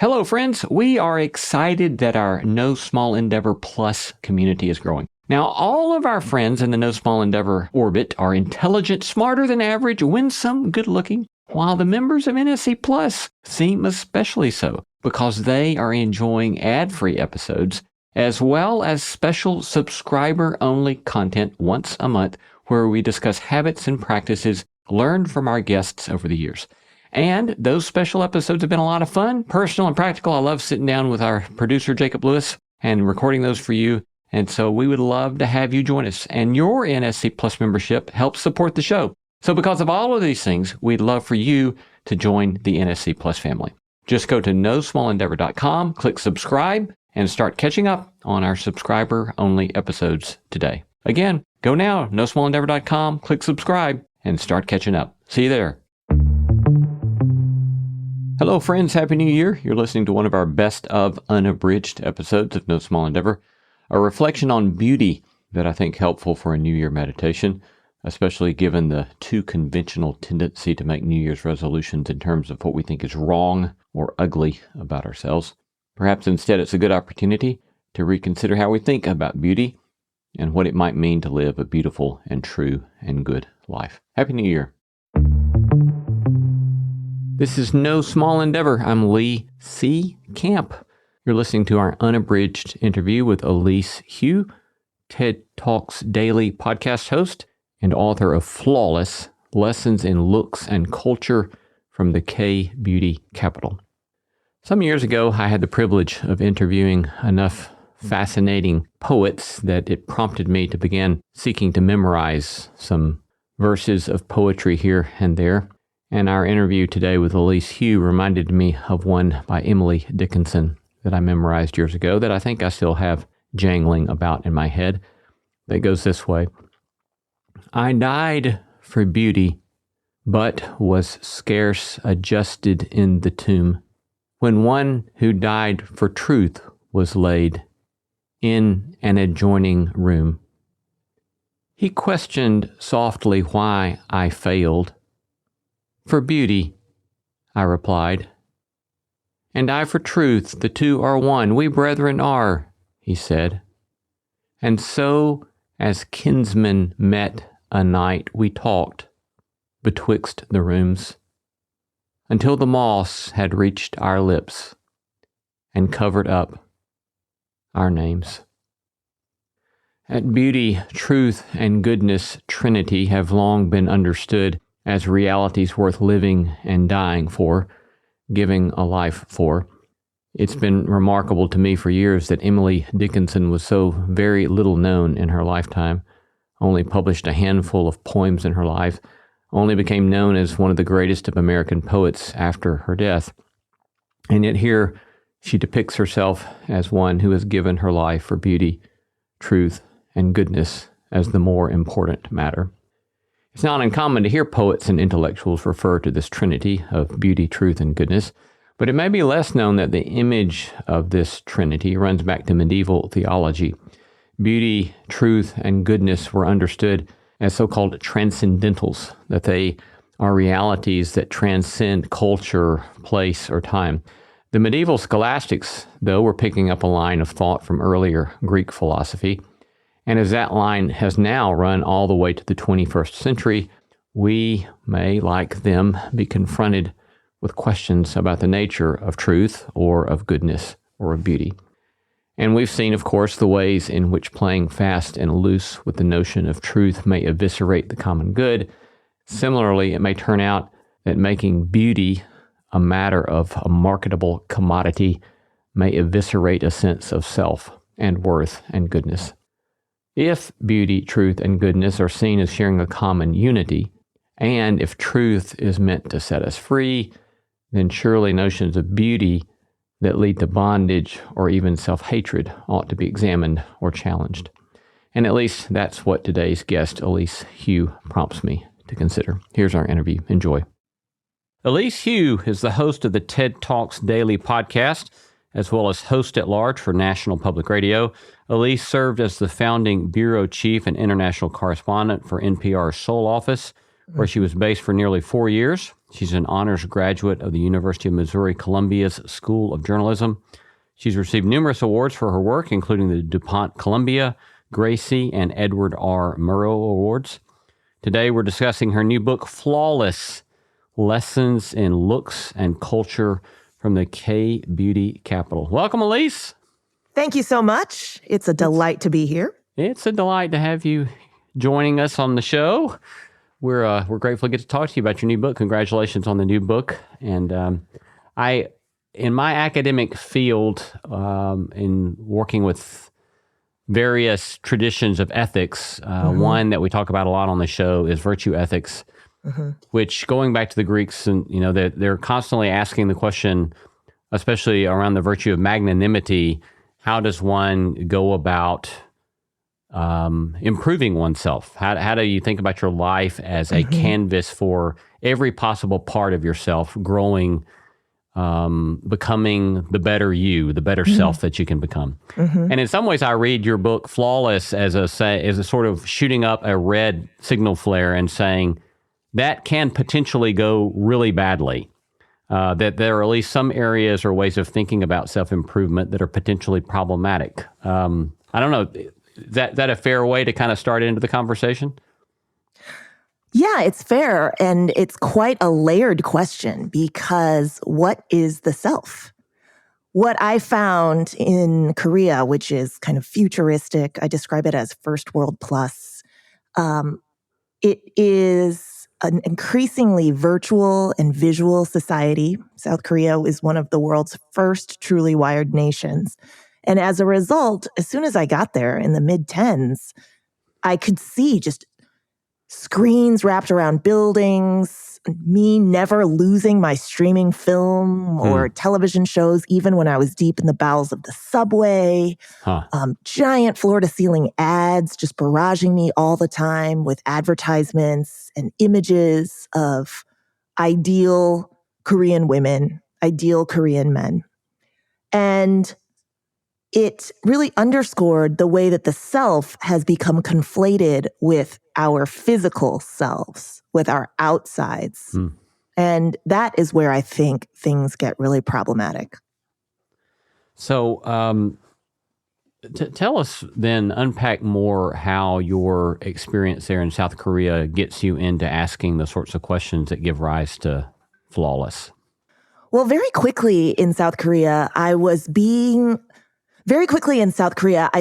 Hello, friends. We are excited that our No Small Endeavor Plus community is growing. Now, all of our friends in the No Small Endeavor orbit are intelligent, smarter than average, winsome, good-looking, while the members of NSE Plus seem especially so because they are enjoying ad-free episodes as well as special subscriber-only content once a month where we discuss habits and practices learned from our guests over the years. And those special episodes have been a lot of fun, personal and practical. I love sitting down with our producer, Jacob Lewis, and recording those for you. And so we would love to have you join us. And your NSC Plus membership helps support the show. So because of all of these things, we'd love for you to join the NSC Plus family. Just go to nosmallendeavor.com, click subscribe, and start catching up on our subscriber-only episodes today. Again, go now, nosmallendeavor.com, click subscribe, and start catching up. See you there. Hello, friends. Happy New Year. You're listening to one of our best of Unabridged episodes of No Small Endeavor, a reflection on beauty that I think helpful for a New Year meditation, especially given the too conventional tendency to make New Year's resolutions in terms of what we think is wrong or ugly about ourselves. Perhaps instead it's a good opportunity to reconsider how we think about beauty and what it might mean to live a beautiful and true and good life. Happy New Year. This is No Small Endeavor. I'm Lee C. Camp. You're listening to our Unabridged interview with Elise Hu, TED Talks Daily podcast host and author of Flawless: Lessons in Looks and Culture from the K-Beauty Capital. Some years ago, I had the privilege of interviewing enough fascinating poets that it prompted me to begin seeking to memorize some verses of poetry here and there. And our interview today with Elise Hu reminded me of one by Emily Dickinson that I memorized years ago that I think I still have jangling about in my head. That goes this way. I died for beauty, but was scarce adjusted in the tomb, when one who died for truth was laid in an adjoining room. He questioned softly why I failed. For beauty, I replied. And I for truth, the two are one, we brethren are, he said. And so, as kinsmen met a night, we talked betwixt the rooms, until the moss had reached our lips and covered up our names. At beauty, truth, and goodness, Trinity have long been understood as realities worth living and dying for, giving a life for. It's been remarkable to me for years that Emily Dickinson was so very little known in her lifetime, only published a handful of poems in her life, only became known as one of the greatest of American poets after her death. And yet here she depicts herself as one who has given her life for beauty, truth, and goodness as the more important matter. It's not uncommon to hear poets and intellectuals refer to this trinity of beauty, truth, and goodness, but it may be less known that the image of this trinity runs back to medieval theology. Beauty, truth, and goodness were understood as so-called transcendentals, that they are realities that transcend culture, place, or time. The medieval scholastics, though, were picking up a line of thought from earlier Greek philosophy. And as that line has now run all the way to the 21st century, we may, like them, be confronted with questions about the nature of truth or of goodness or of beauty. And we've seen, of course, the ways in which playing fast and loose with the notion of truth may eviscerate the common good. Similarly, it may turn out that making beauty a matter of a marketable commodity may eviscerate a sense of self and worth and goodness. If beauty, truth, and goodness are seen as sharing a common unity, and if truth is meant to set us free, then surely notions of beauty that lead to bondage or even self-hatred ought to be examined or challenged. And at least that's what today's guest, Elise Hu, prompts me to consider. Here's our interview. Enjoy. Elise Hu is the host of the TED Talks Daily podcast, as well as host at large for National Public Radio. Elise served as the founding bureau chief and international correspondent for NPR's Seoul office, where she was based for nearly 4 years. She's an honors graduate of the University of Missouri-Columbia's School of Journalism. She's received numerous awards for her work, including the DuPont Columbia, Gracie, and Edward R. Murrow Awards. Today, we're discussing her new book, Flawless: Lessons in Looks and Culture from the K-Beauty Capital. Welcome, Elise. Thank you so much. It's a delight to be here. It's a delight to have you joining us on the show. We're grateful to get to talk to you about your new book. Congratulations on the new book. And in my academic field, in working with various traditions of ethics, one that we talk about a lot on the show is virtue ethics, which, going back to the Greeks, and they're constantly asking the question, especially around the virtue of magnanimity, how does one go about improving oneself? How do you think about your life as a canvas for every possible part of yourself growing, becoming the better you, the better self that you can become? And in some ways, I read your book Flawless as a sort of shooting up a red signal flare and saying that can potentially go really badly. That there are at least some areas or ways of thinking about self-improvement that are potentially problematic. I don't know. Is that a fair way to kind of start into the conversation? Yeah, it's fair. And it's quite a layered question, because what is the self? What I found in Korea, which is kind of futuristic, I describe it as first world plus. It is an increasingly virtual and visual society. South Korea is one of the world's first truly wired nations. And as a result, as soon as I got there in the mid-10s, I could see just screens wrapped around buildings, me never losing my streaming film or television shows, even when I was deep in the bowels of the subway, giant floor-to-ceiling ads just barraging me all the time with advertisements and images of ideal Korean women, ideal Korean men. And it really underscored the way that the self has become conflated with our physical selves, with our outsides. And that is where I think things get really problematic. So tell us then, unpack more how your experience there in South Korea gets you into asking the sorts of questions that give rise to Flawless. Well, very quickly in South Korea, I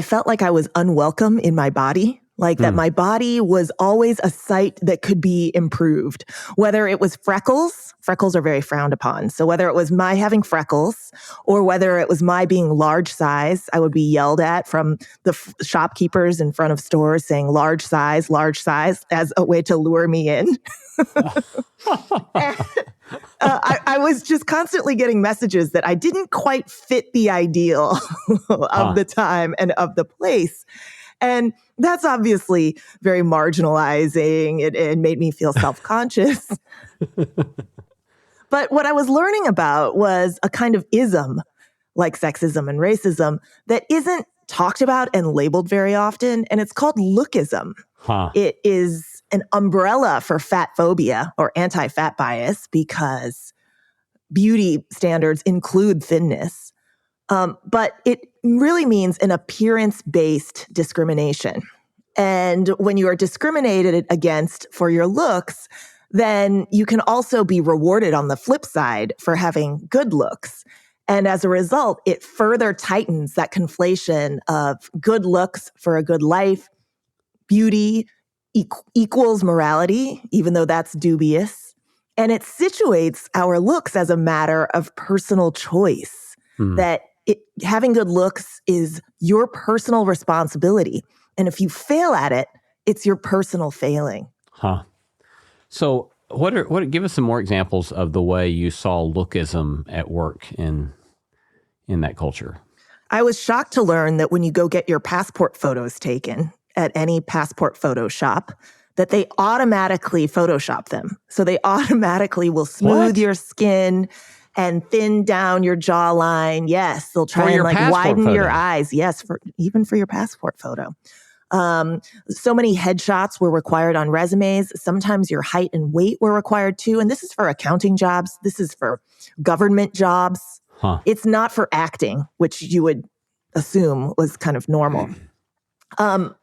felt like I was unwelcome in my body, like that my body was always a site that could be improved. Whether it was freckles are very frowned upon. So whether it was my having freckles or whether it was my being large size, I would be yelled at from the shopkeepers in front of stores saying large size, as a way to lure me in. I was just constantly getting messages that I didn't quite fit the ideal of the time and of the place. And that's obviously very marginalizing. It made me feel self-conscious. But what I was learning about was a kind of ism, like sexism and racism, that isn't talked about and labeled very often, and it's called lookism. It is an umbrella for fat phobia or anti-fat bias, because beauty standards include thinness. But it really means an appearance-based discrimination. And when you are discriminated against for your looks, then you can also be rewarded on the flip side for having good looks. And as a result, it further tightens that conflation of good looks for a good life, beauty equals morality, even though that's dubious. And it situates our looks as a matter of personal choice, that having good looks is your personal responsibility. And if you fail at it, it's your personal failing. So give us some more examples of the way you saw lookism at work in that culture. I was shocked to learn that when you go get your passport photos taken at any passport photo shop, that they automatically Photoshop them. So they automatically will smooth your skin and thin down your jawline. Yes, they'll try and widen your eyes. Yes, even for your passport photo. So many headshots were required on resumes. Sometimes your height and weight were required too. And this is for accounting jobs. This is for government jobs. Huh. It's not for acting, which you would assume was kind of normal. Um,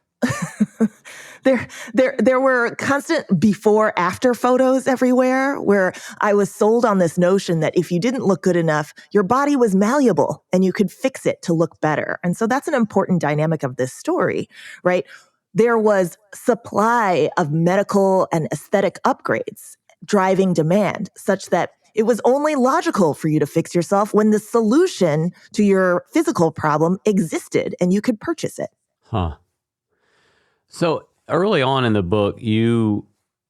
there were constant before after photos everywhere where I was sold on this notion that if you didn't look good enough, your body was malleable and you could fix it to look better. And so that's an important dynamic of this story, right? There was supply of medical and aesthetic upgrades driving demand such that it was only logical for you to fix yourself when the solution to your physical problem existed and you could purchase it. Huh. So early on in the book, you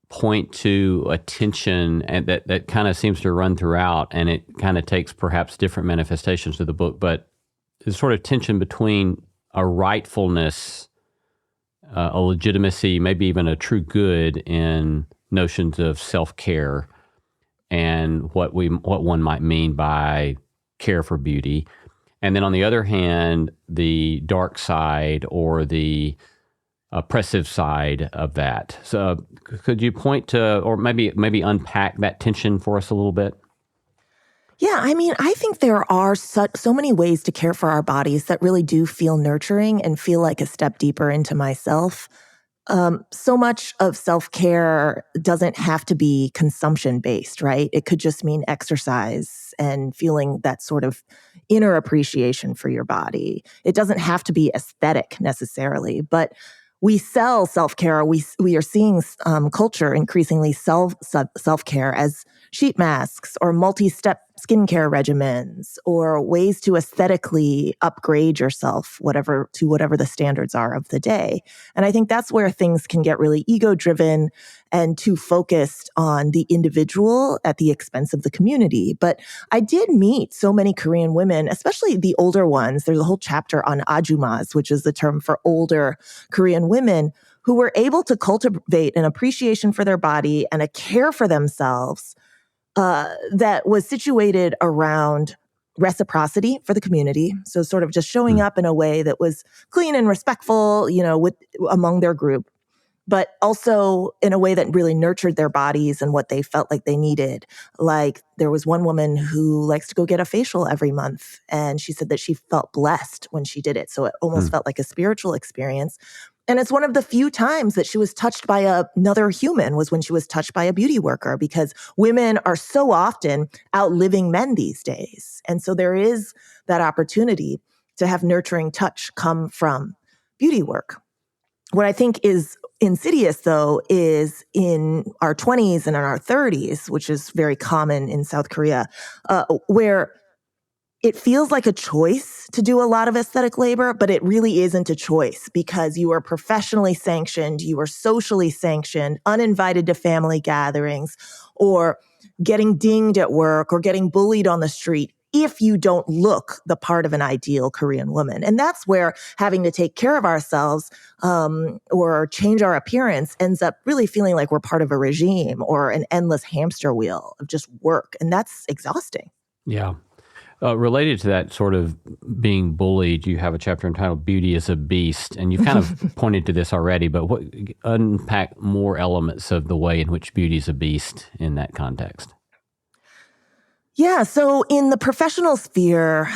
point to a tension and that kind of seems to run throughout, and it kind of takes perhaps different manifestations to the book, but there's sort of tension between a rightfulness, a legitimacy, maybe even a true good in notions of self-care and what one might mean by care for beauty. And then on the other hand, the dark side or the oppressive side of that. So could you point to, or maybe unpack that tension for us a little bit? Yeah, I mean, I think there are so many ways to care for our bodies that really do feel nurturing and feel like a step deeper into myself. So much of self-care doesn't have to be consumption-based, right? It could just mean exercise and feeling that sort of inner appreciation for your body. It doesn't have to be aesthetic necessarily, but we sell self-care. We are seeing culture increasingly sell self-care as sheet masks or multi-step skincare regimens or ways to aesthetically upgrade yourself, whatever the standards are of the day. And I think that's where things can get really ego-driven and too focused on the individual at the expense of the community. But I did meet so many Korean women, especially the older ones. There's a whole chapter on ajumas, which is the term for older Korean women, who were able to cultivate an appreciation for their body and a care for themselves that was situated around reciprocity for the community. So sort of just showing up in a way that was clean and respectful, among their group, but also in a way that really nurtured their bodies and what they felt like they needed. Like there was one woman who likes to go get a facial every month, and she said that she felt blessed when she did it. So it almost felt like a spiritual experience. And it's one of the few times that she was touched by another human was when she was touched by a beauty worker, because women are so often outliving men these days. And so there is that opportunity to have nurturing touch come from beauty work. What I think is insidious, though, is in our 20s and in our 30s, which is very common in South Korea, where it feels like a choice to do a lot of aesthetic labor, but it really isn't a choice because you are professionally sanctioned, you are socially sanctioned, uninvited to family gatherings, or getting dinged at work or getting bullied on the street if you don't look the part of an ideal Korean woman. And that's where having to take care of ourselves or change our appearance ends up really feeling like we're part of a regime or an endless hamster wheel of just work. And that's exhausting. Yeah. Related to that sort of being bullied, you have a chapter entitled Beauty is a Beast, and you've kind of pointed to this already, but unpack more elements of the way in which beauty is a beast in that context. Yeah, so in the professional sphere,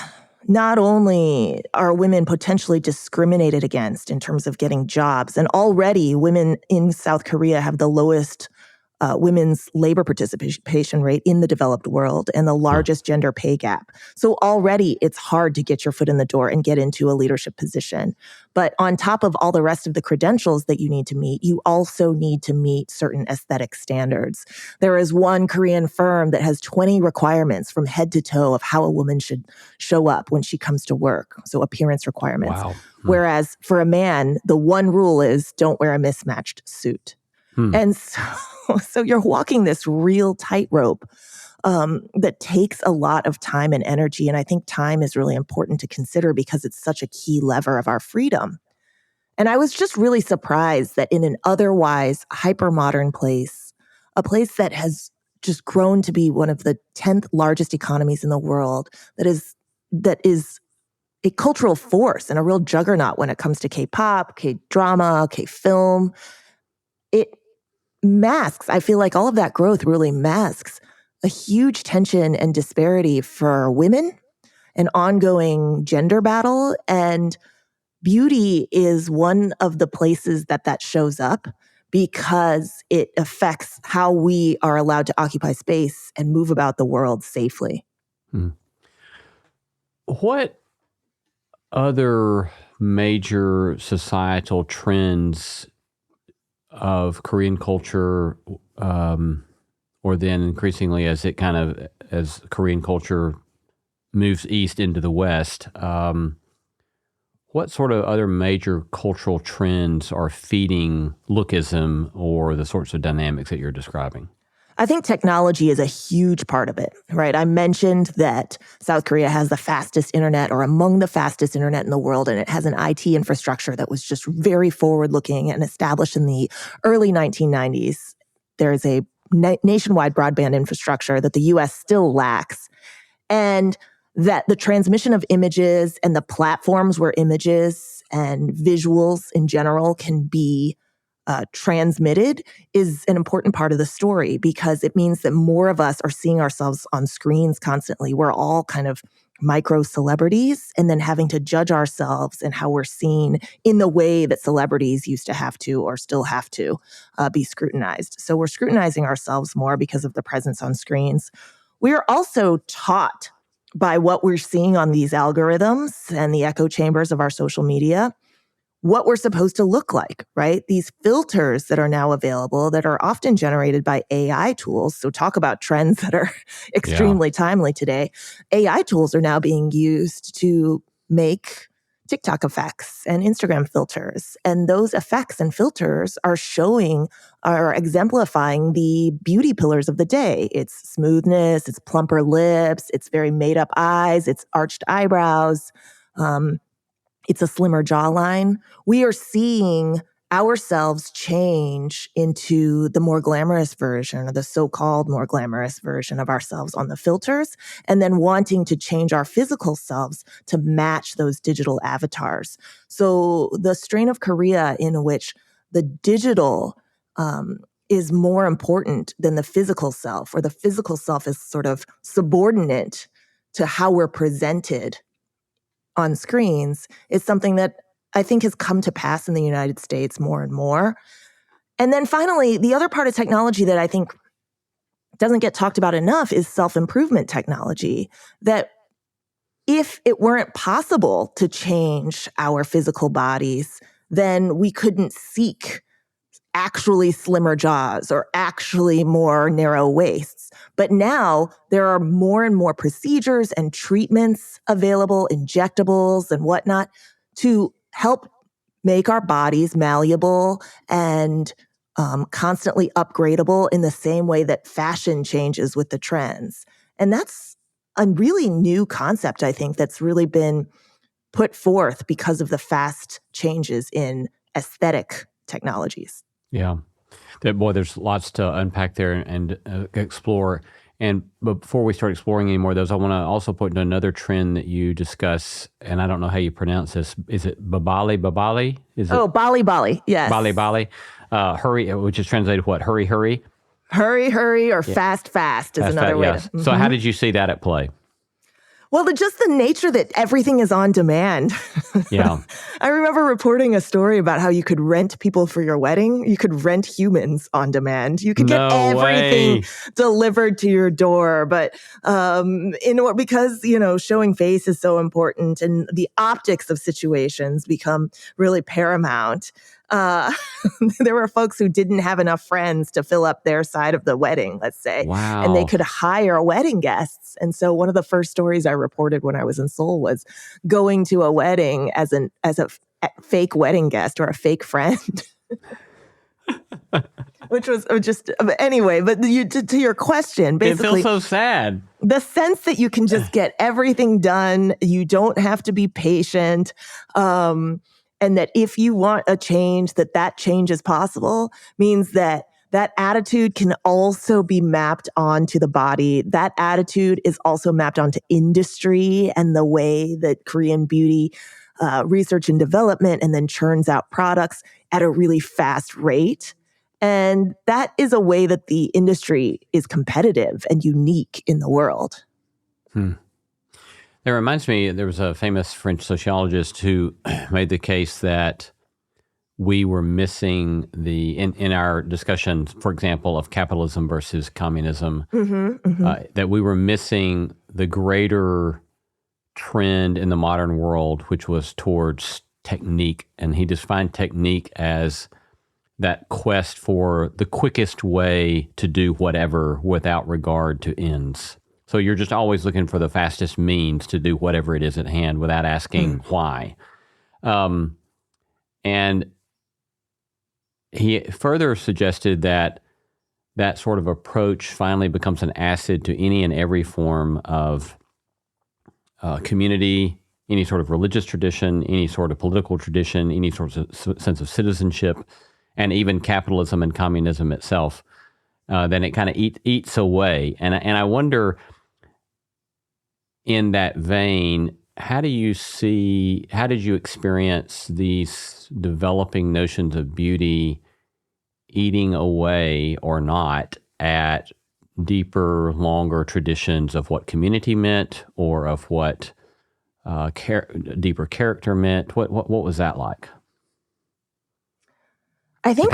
not only are women potentially discriminated against in terms of getting jobs, and already women in South Korea have the lowest women's labor participation rate in the developed world and the largest gender pay gap. So already it's hard to get your foot in the door and get into a leadership position. But on top of all the rest of the credentials that you need to meet, you also need to meet certain aesthetic standards. There is one Korean firm that has 20 requirements from head to toe of how a woman should show up when she comes to work. So appearance requirements. Wow. Whereas for a man, the one rule is don't wear a mismatched suit. And so you're walking this real tightrope that takes a lot of time and energy. And I think time is really important to consider because it's such a key lever of our freedom. And I was just really surprised that in an otherwise hyper-modern place, a place that has just grown to be one of the 10th largest economies in the world, that is a cultural force and a real juggernaut when it comes to K-pop, K-drama, K-film. It masks, I feel like all of that growth really masks a huge tension and disparity for women, an ongoing gender battle, and beauty is one of the places that shows up because it affects how we are allowed to occupy space and move about the world safely. What other major societal trends of Korean culture, or then increasingly as Korean culture moves east into the West, what sort of other major cultural trends are feeding lookism or the sorts of dynamics that you're describing? I think technology is a huge part of it, right? I mentioned that South Korea has the fastest internet or among the fastest internet in the world, and it has an IT infrastructure that was just very forward-looking and established in the early 1990s. There is a nationwide broadband infrastructure that the US still lacks, and that the transmission of images and the platforms where images and visuals in general can be transmitted is an important part of the story because it means that more of us are seeing ourselves on screens constantly. We're all kind of micro celebrities and then having to judge ourselves and how we're seen in the way that celebrities used to have to or still have to be scrutinized. So we're scrutinizing ourselves more because of the presence on screens. We are also taught by what we're seeing on these algorithms and the echo chambers of our social media what we're supposed to look like, right? These filters that are now available that are often generated by AI tools. So talk about trends that are extremely timely today. AI tools are now being used to make TikTok effects and Instagram filters. And those effects and filters are exemplifying the beauty pillars of the day. It's smoothness, it's plumper lips, it's very made up eyes, it's arched eyebrows. It's a slimmer jawline. We are seeing ourselves change into the more glamorous version or the so-called more glamorous version of ourselves on the filters, and then wanting to change our physical selves to match those digital avatars. So the strain of Korea in which the digital is more important than the physical self, or the physical self is sort of subordinate to how we're presented on screens is something that I think has come to pass in the United States more and more. And then finally, the other part of technology that I think doesn't get talked about enough is self-improvement technology. That if it weren't possible to change our physical bodies, then we couldn't seek actually slimmer jaws or actually more narrow waists. But now there are more and more procedures and treatments available, injectables and whatnot, to help make our bodies malleable and constantly upgradable in the same way that fashion changes with the trends. And that's a really new concept, I think, that's really been put forth because of the fast changes in aesthetic technologies. Yeah. There's lots to unpack there and explore. And before we start exploring any more of those, I want to also point to another trend that you discuss, and I don't know how you pronounce this. Is it babali? Is it? Oh, bali, yes. Bali. Hurry, which is translated what? Hurry. Hurry, or fast is another way. Yes. So how did you see that at play? Well, just the nature that everything is on demand. Yeah. I remember reporting a story about how you could rent people for your wedding. You could rent humans on demand. You could get everything delivered to your door. But because, showing face is so important and the optics of situations become really paramount. There were folks who didn't have enough friends to fill up their side of the wedding, let's say. Wow. And they could hire wedding guests. And so one of the first stories I reported when I was in Seoul was going to a wedding as a fake wedding guest or a fake friend. Which was just, anyway, but to your question, basically. It feels so sad. The sense that you can just get everything done, you don't have to be patient, and that if you want a change, that change is possible, means that that attitude can also be mapped onto the body. That attitude is also mapped onto industry and the way that Korean beauty research and development and then churns out products at a really fast rate. And that is a way that the industry is competitive and unique in the world. That reminds me, there was a famous French sociologist who made the case that we were missing in our discussion, for example, of capitalism versus communism, that we were missing the greater trend in the modern world, which was towards technique. And he defined technique as that quest for the quickest way to do whatever without regard to ends. So you're just always looking for the fastest means to do whatever it is at hand without asking why. And he further suggested that that sort of approach finally becomes an acid to any and every form of community, any sort of religious tradition, any sort of political tradition, any sort of sense of citizenship, and even capitalism and communism itself. Then it kind of eats away. And I wonder, in that vein, how did you experience these developing notions of beauty eating away or not at deeper, longer traditions of what community meant or of what deeper character meant? What was that like? I think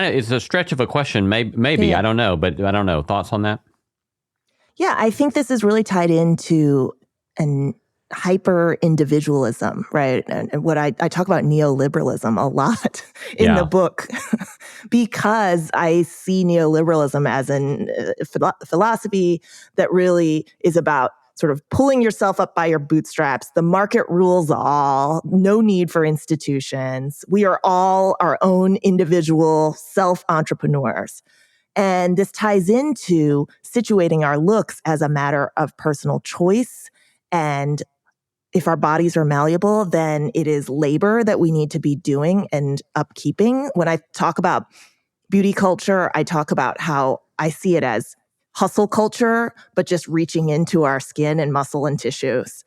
it's a stretch of a question. Maybe Yeah. I don't know, but I don't know. Thoughts on that? Yeah, I think this is really tied into an hyper individualism, right? And what I talk about neoliberalism a lot in the book because I see neoliberalism as an philosophy that really is about sort of pulling yourself up by your bootstraps. The market rules all, no need for institutions. We are all our own individual self-entrepreneurs. And this ties into situating our looks as a matter of personal choice. And if our bodies are malleable, then it is labor that we need to be doing and upkeeping. When I talk about beauty culture, I talk about how I see it as hustle culture, but just reaching into our skin and muscle and tissues.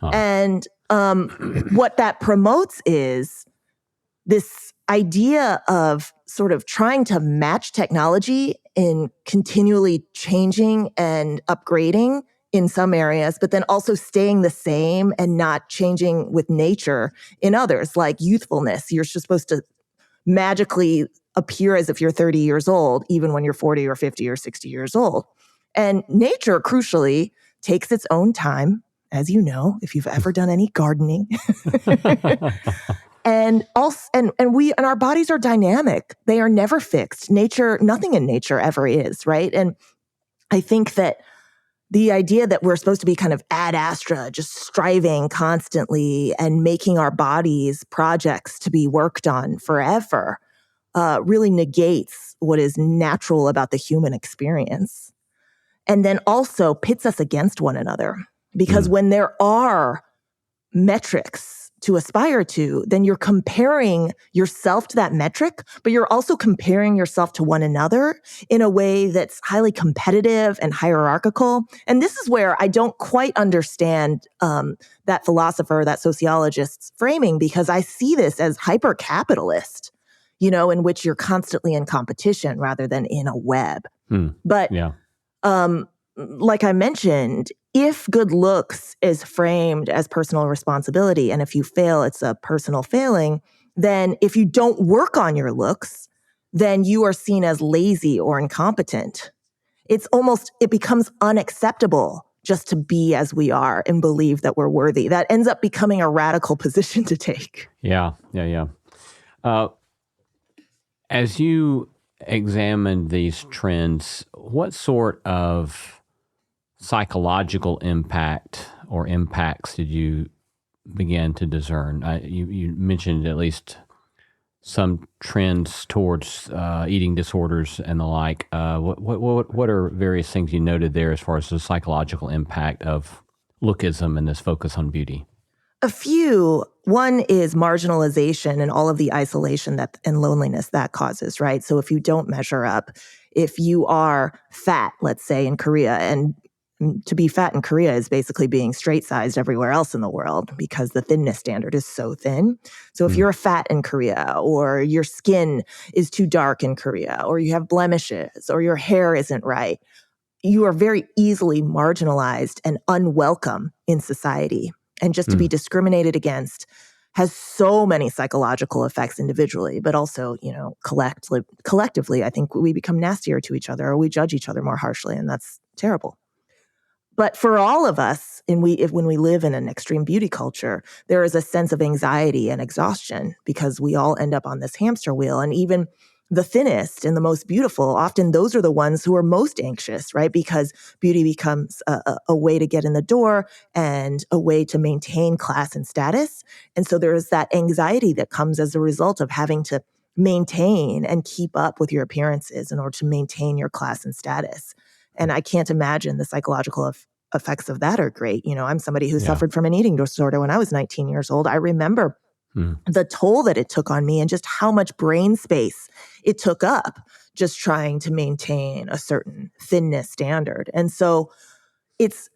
And what that promotes is this idea of sort of trying to match technology in continually changing and upgrading in some areas, but then also staying the same and not changing with nature in others, like youthfulness. You're just supposed to magically appear as if you're 30 years old, even when you're 40 or 50 or 60 years old. And nature, crucially, takes its own time, as you know, if you've ever done any gardening. And our bodies are dynamic. They are never fixed. Nature, nothing in nature ever is, right? And I think that the idea that we're supposed to be kind of ad astra, just striving constantly and making our bodies projects to be worked on forever, really negates what is natural about the human experience. And then also pits us against one another. Because when there are metrics to aspire to, then you're comparing yourself to that metric, but you're also comparing yourself to one another in a way that's highly competitive and hierarchical. And this is where I don't quite understand that philosopher, that sociologist's framing, because I see this as hyper-capitalist, in which you're constantly in competition rather than in a web. But like I mentioned, if good looks is framed as personal responsibility, and if you fail, it's a personal failing, then if you don't work on your looks, then you are seen as lazy or incompetent. It becomes unacceptable just to be as we are and believe that we're worthy. That ends up becoming a radical position to take. Yeah. As you examined these trends, what sort of psychological impact or impacts did you begin to discern? You mentioned at least some trends towards eating disorders and the like. What are various things you noted there as far as the psychological impact of lookism and this focus on beauty? A few. One is marginalization and all of the isolation and loneliness that causes, right? So if you don't measure up, if you are fat, let's say in Korea, and to be fat in Korea is basically being straight-sized everywhere else in the world because the thinness standard is so thin. So if you're fat in Korea, or your skin is too dark in Korea, or you have blemishes, or your hair isn't right, you are very easily marginalized and unwelcome in society. And just to be discriminated against has so many psychological effects individually, but also, collectively, I think we become nastier to each other, or we judge each other more harshly, and that's terrible. But for all of us, when we live in an extreme beauty culture, there is a sense of anxiety and exhaustion because we all end up on this hamster wheel. And even the thinnest and the most beautiful, often those are the ones who are most anxious, right? Because beauty becomes a way to get in the door and a way to maintain class and status. And so there is that anxiety that comes as a result of having to maintain and keep up with your appearances in order to maintain your class and status. And I can't imagine the psychological effects of that are great. I'm somebody who suffered from an eating disorder when I was 19 years old. I remember the toll that it took on me and just how much brain space it took up just trying to maintain a certain thinness standard. And so it's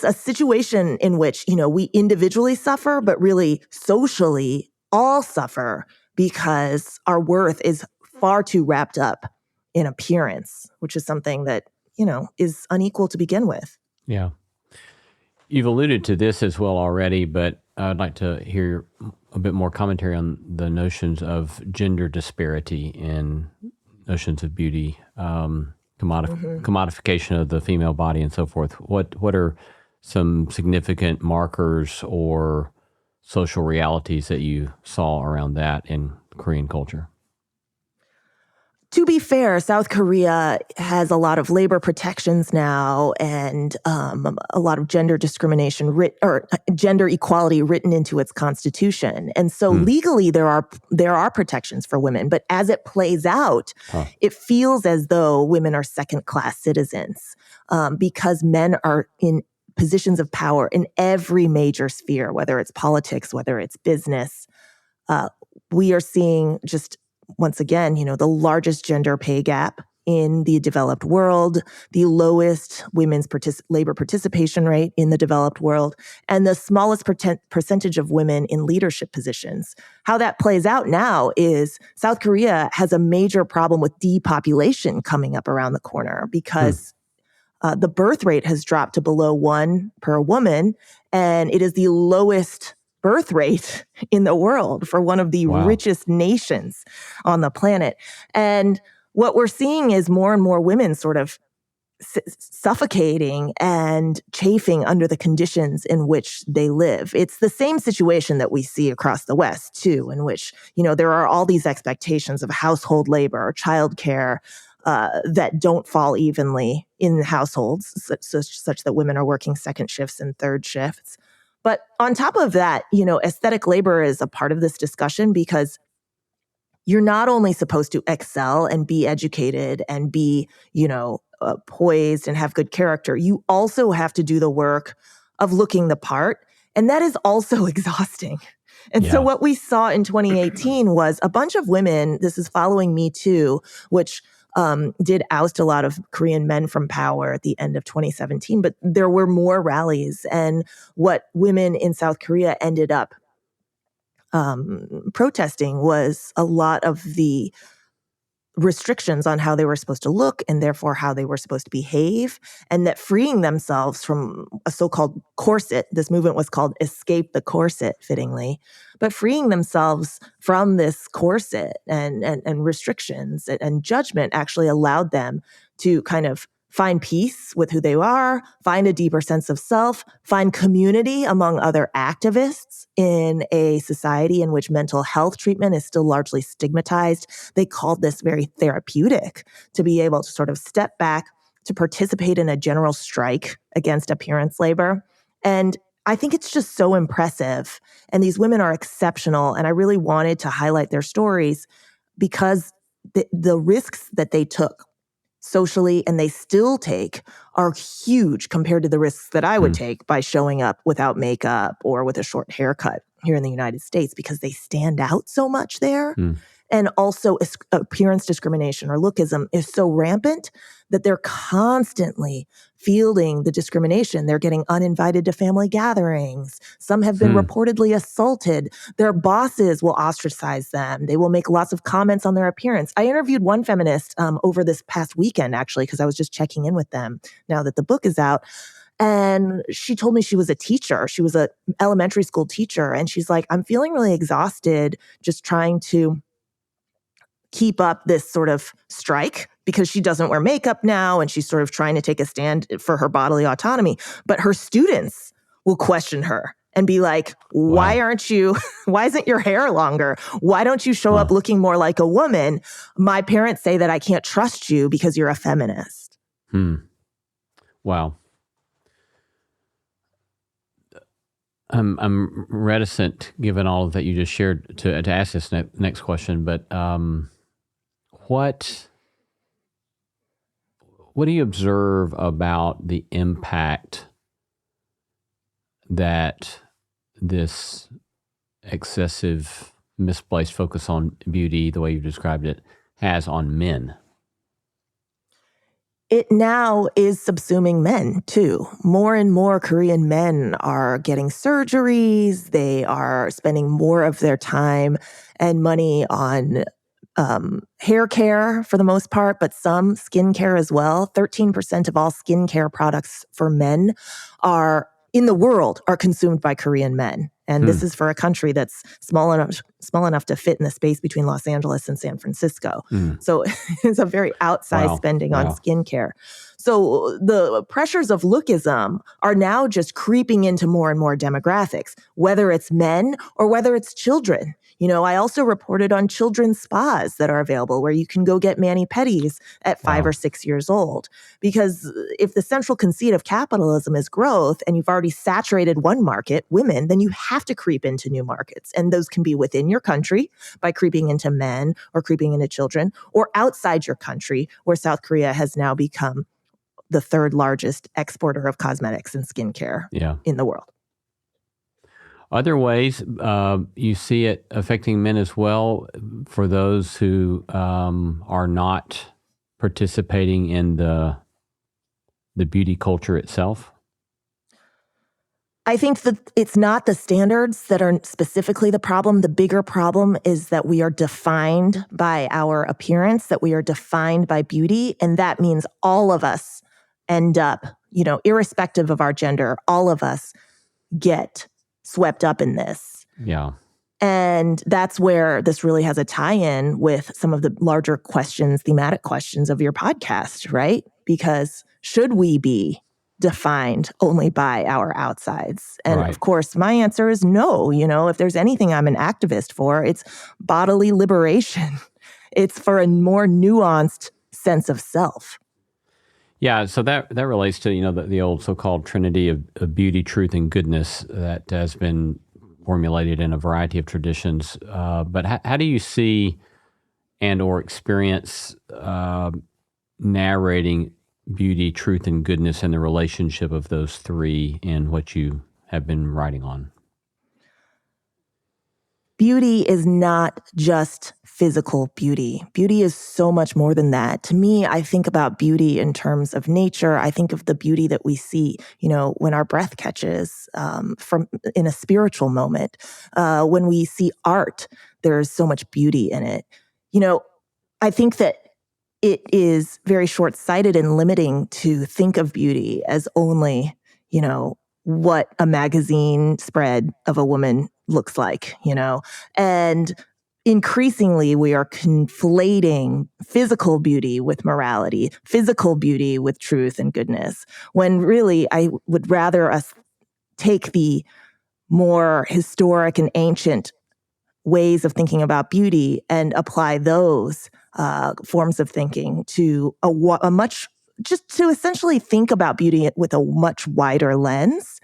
a situation in which, we individually suffer, but really socially all suffer because our worth is far too wrapped up in appearance, which is something that, is unequal to begin with. Yeah. You've alluded to this as well already, but I'd like to hear a bit more commentary on the notions of gender disparity in notions of beauty, commodification of the female body and so forth. What are some significant markers or social realities that you saw around that in Korean culture? To be fair, South Korea has a lot of labor protections now and a lot of gender discrimination or gender equality written into its constitution. And so legally there are protections for women, but as it plays out, it feels as though women are second-class citizens because men are in positions of power in every major sphere, whether it's politics, whether it's business. We are seeing just once again, the largest gender pay gap in the developed world, the lowest women's labor participation rate in the developed world, and the smallest percentage of women in leadership positions. How that plays out now is South Korea has a major problem with depopulation coming up around the corner because the birth rate has dropped to below 1 per woman, and it is the lowest birth rate in the world for one of the richest nations on the planet. And what we're seeing is more and more women sort of suffocating and chafing under the conditions in which they live. It's the same situation that we see across the West, too, in which, there are all these expectations of household labor or childcare that don't fall evenly in households, such that women are working second shifts and third shifts. But on top of that, aesthetic labor is a part of this discussion because you're not only supposed to excel and be educated and be, poised and have good character, you also have to do the work of looking the part. And that is also exhausting. And so what we saw in 2018 was a bunch of women, this is following Me Too, which did oust a lot of Korean men from power at the end of 2017, but there were more rallies. And what women in South Korea ended up protesting was a lot of the restrictions on how they were supposed to look and therefore how they were supposed to behave, and that freeing themselves from a so-called corset, this movement was called Escape the Corset, fittingly, but freeing themselves from this corset and restrictions and judgment actually allowed them to kind of find peace with who they are, find a deeper sense of self, find community among other activists in a society in which mental health treatment is still largely stigmatized. They called this very therapeutic to be able to sort of step back, to participate in a general strike against appearance labor. And I think it's just so impressive. And these women are exceptional. And I really wanted to highlight their stories because the risks that they took socially, and they still take are huge compared to the risks that I would take by showing up without makeup or with a short haircut here in the United States, because they stand out so much there. And also appearance discrimination or lookism is so rampant that they're constantly fielding the discrimination. They're getting uninvited to family gatherings. Some have been reportedly assaulted. Their bosses will ostracize them. They will make lots of comments on their appearance. I interviewed one feminist over this past weekend, actually, because I was just checking in with them now that the book is out. And she told me she was a teacher. She was an elementary school teacher. And she's like, I'm feeling really exhausted just trying to keep up this sort of strike, because she doesn't wear makeup now and she's sort of trying to take a stand for her bodily autonomy. But her students will question her and be like, why isn't your hair longer? Why don't you show up looking more like a woman? My parents say that I can't trust you because you're a feminist. Wow. I'm reticent, given all that you just shared, to ask this next question, but what do you observe about the impact that this excessive, misplaced focus on beauty, the way you described it, has on men? It now is subsuming men, too. More and more Korean men are getting surgeries. They are spending more of their time and money on hair care for the most part, but some skin care as well. 13% of all skin care products for men in the world are consumed by Korean men. And this is for a country that's small enough to fit in the space between Los Angeles and San Francisco. So it's a very outsized spending on skincare. So the pressures of lookism are now just creeping into more and more demographics, whether it's men or whether it's children. You know, I also reported on children's spas that are available where you can go get mani-pedis at 5 or 6 years old. Because if the central conceit of capitalism is growth and you've already saturated one market, women, then you have to creep into new markets. And those can be within your country by creeping into men or creeping into children, or outside your country, where South Korea has now become the third largest exporter of cosmetics and skincare in the world. Other ways you see it affecting men as well, for those who are not participating in the beauty culture itself? I think that it's not the standards that are specifically the problem. The bigger problem is that we are defined by our appearance, that we are defined by beauty. And that means all of us end up, irrespective of our gender, all of us get swept up in this. Yeah. And that's where this really has a tie-in with some of the larger questions, thematic questions of your podcast, right? Because should we be defined only by our outsides? And of course, my answer is no. If there's anything I'm an activist for, it's bodily liberation. It's for a more nuanced sense of self. Yeah, so that relates to the old so-called trinity of beauty, truth, and goodness that has been formulated in a variety of traditions. But how do you see and or experience narrating beauty, truth, and goodness and the relationship of those three in what you have been writing on? Beauty is not just physical beauty. Beauty is so much more than that. To me, I think about beauty in terms of nature. I think of the beauty that we see, when our breath catches in a spiritual moment. When we see art, there's so much beauty in it. I think that it is very short-sighted and limiting to think of beauty as only, what a magazine spread of a woman looks like, and increasingly we are conflating physical beauty with morality, physical beauty with truth and goodness, when really I would rather us take the more historic and ancient ways of thinking about beauty and apply those forms of thinking to just to essentially think about beauty with a much wider lens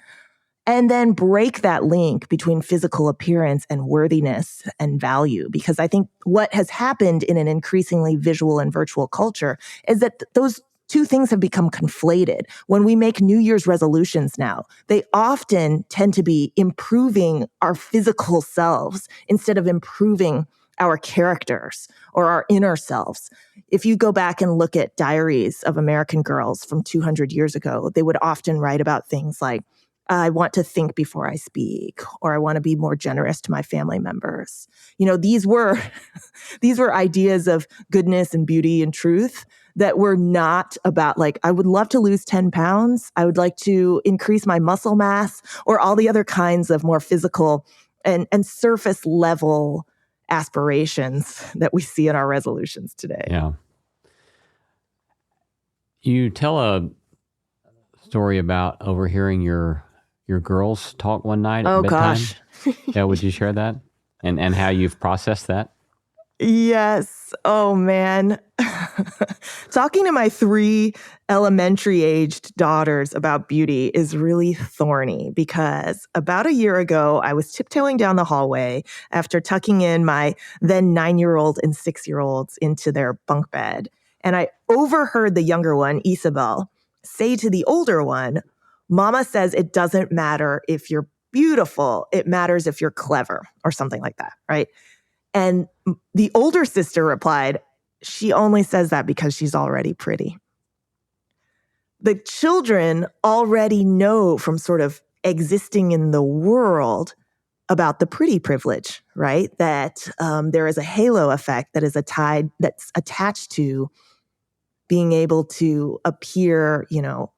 and then break that link between physical appearance and worthiness and value. Because I think what has happened in an increasingly visual and virtual culture is that those two things have become conflated. When we make New Year's resolutions now, they often tend to be improving our physical selves instead of improving our characters or our inner selves. If you go back and look at diaries of American girls from 200 years ago, they would often write about things like, I want to think before I speak, or I want to be more generous to my family members. These were ideas of goodness and beauty and truth that were not about like, I would love to lose 10 pounds. I would like to increase my muscle mass, or all the other kinds of more physical and surface level aspirations that we see in our resolutions today. Yeah. You tell a story about overhearing your girls talk one night at bedtime. Gosh. Yeah, would you share that? And how you've processed that? Yes. Oh, man. Talking to my 3 elementary-aged daughters about beauty is really thorny, because about a year ago, I was tiptoeing down the hallway after tucking in my then 9-year-old and 6-year-olds into their bunk bed. And I overheard the younger one, Isabel, say to the older one, "Mama says it doesn't matter if you're beautiful. It matters if you're clever," or something like that, right? And the older sister replied, "She only says that because she's already pretty." The children already know from sort of existing in the world about the pretty privilege, right? That there is a halo effect that is that's attached to being able to appear,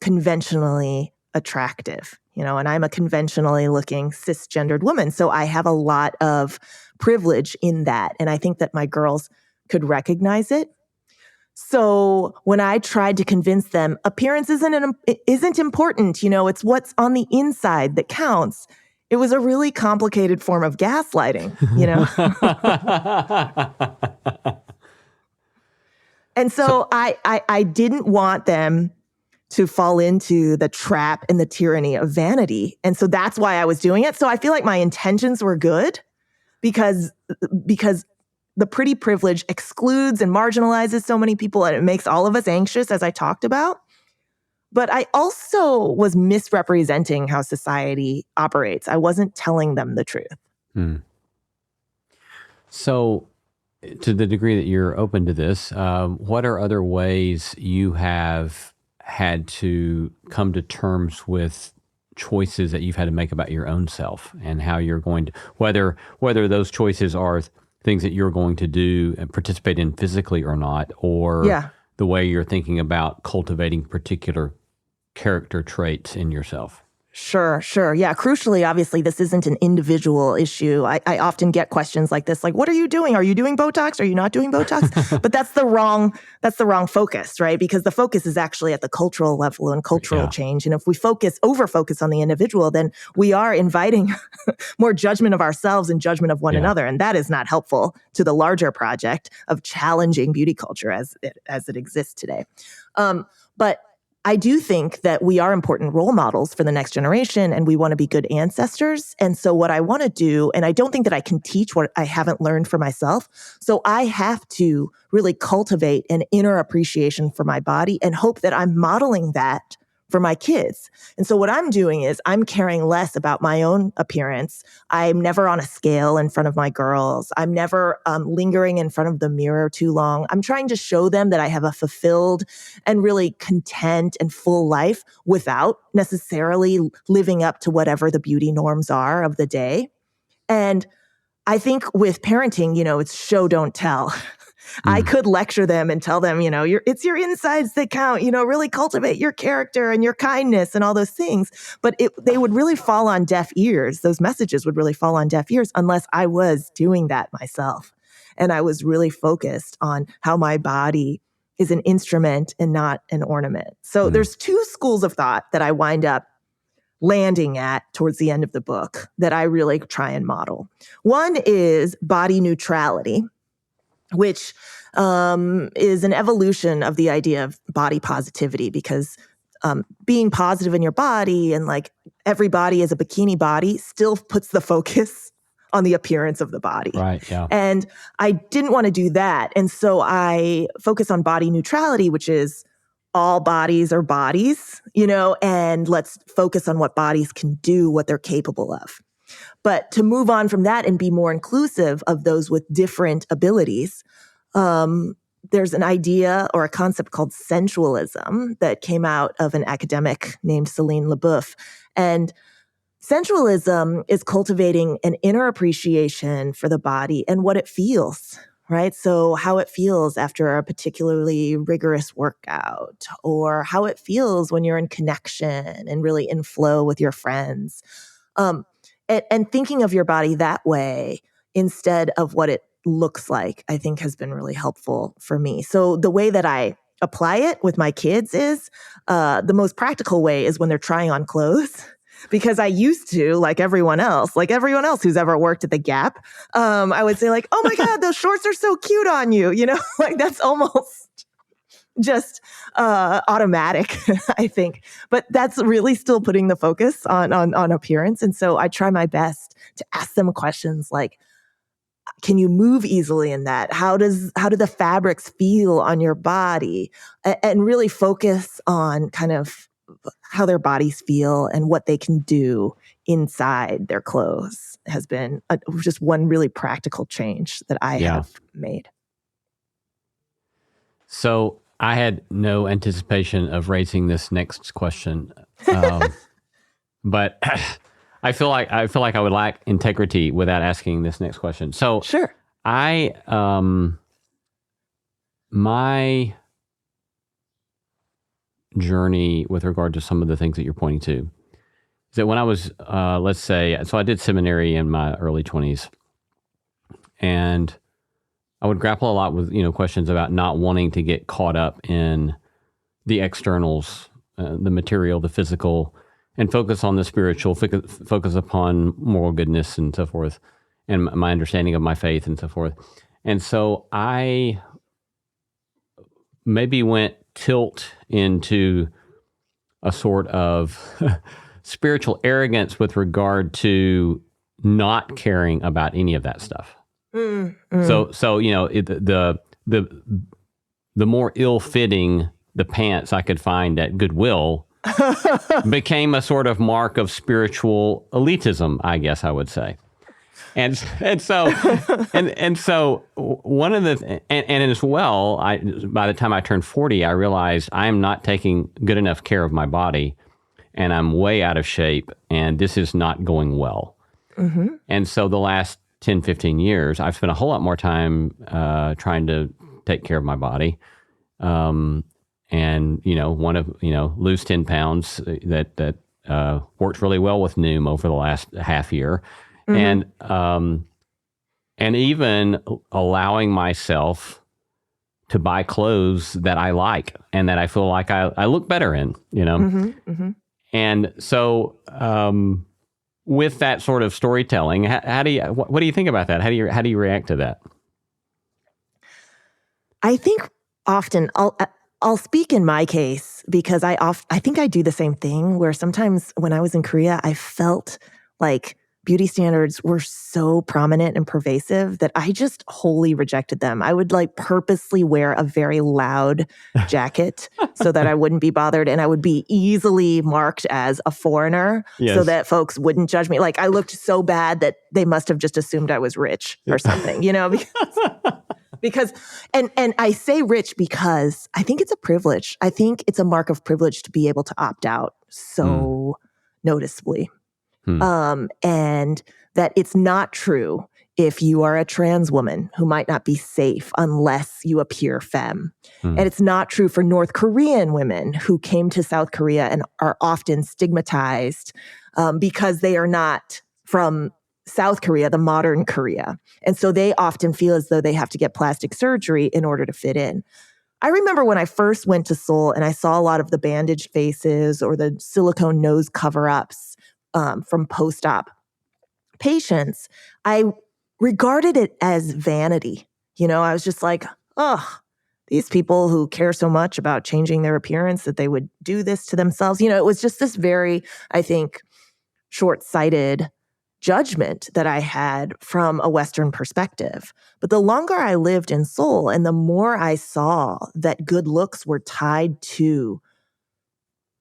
conventionally attractive, and I'm a conventionally looking cisgendered woman. So I have a lot of privilege in that. And I think that my girls could recognize it. So when I tried to convince them appearance isn't important, it's what's on the inside that counts, it was a really complicated form of gaslighting, And so I didn't want them to fall into the trap and the tyranny of vanity. And so that's why I was doing it. So I feel like my intentions were good, because the pretty privilege excludes and marginalizes so many people, and it makes all of us anxious, as I talked about. But I also was misrepresenting how society operates. I wasn't telling them the truth. So, to the degree that you're open to this, what are other ways you have had to come to terms with choices that you've had to make about your own self, and how you're going to, whether those choices are things that you're going to do and participate in physically or not, or the way you're thinking about cultivating particular character traits in yourself? Sure. Yeah. Crucially, obviously, this isn't an individual issue. I often get questions like this, like, what are you doing? Are you doing Botox? Are you not doing Botox? But that's the wrong focus, right? Because the focus is actually at the cultural level and cultural change. And if we over focus on the individual, then we are inviting more judgment of ourselves and judgment of one another. And that is not helpful to the larger project of challenging beauty culture as it exists today. But I do think that we are important role models for the next generation, and we want to be good ancestors. And so what I want to do, and I don't think that I can teach what I haven't learned for myself. So I have to really cultivate an inner appreciation for my body and hope that I'm modeling that for my kids. And so what I'm doing is I'm caring less about my own appearance. I'm never on a scale in front of my girls. I'm never lingering in front of the mirror too long. I'm trying to show them that I have a fulfilled and really content and full life without necessarily living up to whatever the beauty norms are of the day. And I think with parenting, it's show, don't tell. I could lecture them and tell them, it's your insides that count, really cultivate your character and your kindness and all those things. But they would really fall on deaf ears. Those messages would really fall on deaf ears unless I was doing that myself. And I was really focused on how my body is an instrument and not an ornament. So there's 2 schools of thought that I wind up landing at towards the end of the book that I really try and model. One is body neutrality, which is an evolution of the idea of body positivity, because being positive in your body and like every body is a bikini body still puts the focus on the appearance of the body. Right, yeah. And I didn't want to do that. And so I focus on body neutrality, which is all bodies are bodies, and let's focus on what bodies can do, what they're capable of. But to move on from that and be more inclusive of those with different abilities, there's an idea or a concept called sensualism that came out of an academic named Céline Leboeuf. And sensualism is cultivating an inner appreciation for the body and what it feels, right? So how it feels after a particularly rigorous workout, or how it feels when you're in connection and really in flow with your friends. And thinking of your body that way instead of what it looks like, I think has been really helpful for me. So the way that I apply it with my kids is the most practical way is when they're trying on clothes. Because I used to, like everyone else who's ever worked at the Gap, I would say like, oh my God, those shorts are so cute on you. Like that's almost just automatic, I think. But that's really still putting the focus on appearance. And so I try my best to ask them questions like, can you move easily in that? How do the fabrics feel on your body? And really focus on kind of how their bodies feel and what they can do inside their clothes has been just one really practical change that I have made. So I had no anticipation of raising this next question, but I feel like I would lack integrity without asking this next question. So sure, my journey with regard to some of the things that you're pointing to is that when I was, let's say, so I did seminary in my early 20s, and I would grapple a lot with, questions about not wanting to get caught up in the externals, the material, the physical, and focus on the spiritual, focus upon moral goodness and so forth, and my understanding of my faith and so forth. And so I maybe went tilt into a sort of spiritual arrogance with regard to not caring about any of that stuff. So the more ill-fitting the pants I could find at Goodwill became a sort of mark of spiritual elitism, I guess I would say. And so one of the and as well, by the time I turned 40, I realized I am not taking good enough care of my body, and I'm way out of shape, and this is not going well. Mm-hmm. And so the last 10, 15 years, I've spent a whole lot more time trying to take care of my body, and lose 10 pounds that worked really well with Noom over the last half year. Mm-hmm. And even allowing myself to buy clothes that I like and that I feel like I look better in, Mm-hmm, mm-hmm. And so with that sort of storytelling, what do you think about that? How do you react to that? I think often I'll speak in my case because I think I do the same thing where sometimes when I was in Korea, I felt like beauty standards were so prominent and pervasive that I just wholly rejected them. I would like purposely wear a very loud jacket so that I wouldn't be bothered, and I would be easily marked as a foreigner so that folks wouldn't judge me. Like I looked so bad that they must have just assumed I was rich or something, because and I say rich because I think it's a privilege. I think it's a mark of privilege to be able to opt out so noticeably. And that it's not true if you are a trans woman who might not be safe unless you appear femme. And it's not true for North Korean women who came to South Korea and are often stigmatized because they are not from South Korea, the modern Korea. And so they often feel as though they have to get plastic surgery in order to fit in. I remember when I first went to Seoul and I saw a lot of the bandaged faces or the silicone nose cover-ups from post-op patients, I regarded it as vanity. I was just like, oh, these people who care so much about changing their appearance that they would do this to themselves. It was just this very, I think, short-sighted judgment that I had from a Western perspective. But the longer I lived in Seoul and the more I saw that good looks were tied to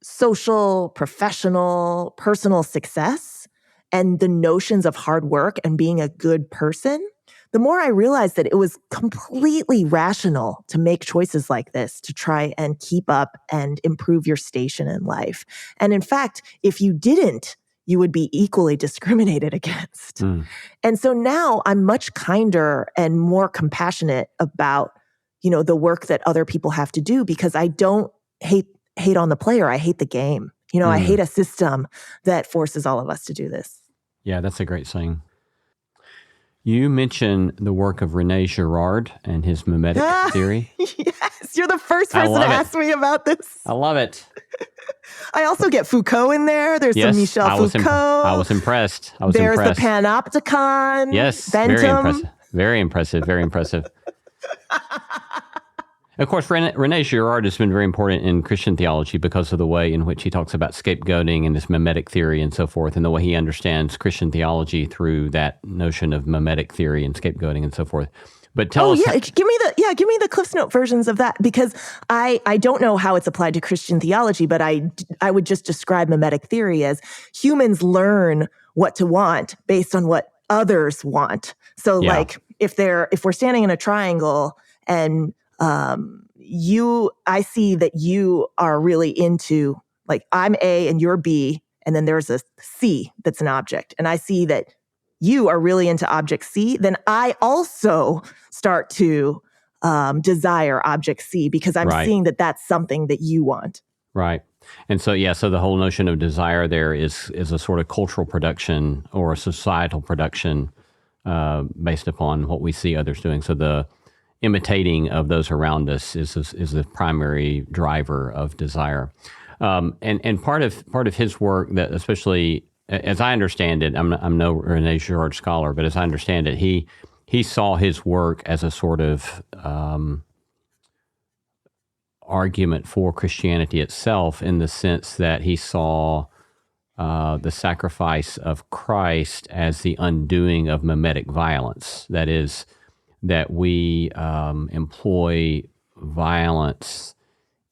social, professional, personal success and the notions of hard work and being a good person, the more I realized that it was completely rational to make choices like this to try and keep up and improve your station in life. And in fact, if you didn't, you would be equally discriminated against. And so now I'm much kinder and more compassionate about, the work that other people have to do, because I don't hate on the player. I hate the game. I hate a system that forces all of us to do this. Yeah, that's a great saying. You mentioned the work of René Girard and his mimetic theory. Yes, you're the first person to ask me about this. I love it. I also get Foucault in there. There's some Michel Foucault. I was impressed. There's the panopticon. Yes, Bentham. Very impressive. Very impressive. Of course, René Girard has been very important in Christian theology because of the way in which he talks about scapegoating and this mimetic theory and so forth, and the way he understands Christian theology through that notion of mimetic theory and scapegoating and so forth. But tell us. Give me the Cliffs Note versions of that, because I don't know how it's applied to Christian theology, but I would just describe mimetic theory as humans learn what to want based on what others want. So like if we're standing in a triangle and I see that you are really into, like, I'm A and you're B, and then there's a C that's an object, and I see that you are really into object C, then I also start to desire object C because I'm seeing that that's something that you want. Right. And so, so the whole notion of desire there is a sort of cultural production or a societal production based upon what we see others doing. So the imitating of those around us is the primary driver of desire. And part of his work, that especially as I understand it, I'm no René Girard scholar, but as I understand it, he saw his work as a sort of argument for Christianity itself, in the sense that he saw the sacrifice of Christ as the undoing of mimetic violence. That is, that we employ violence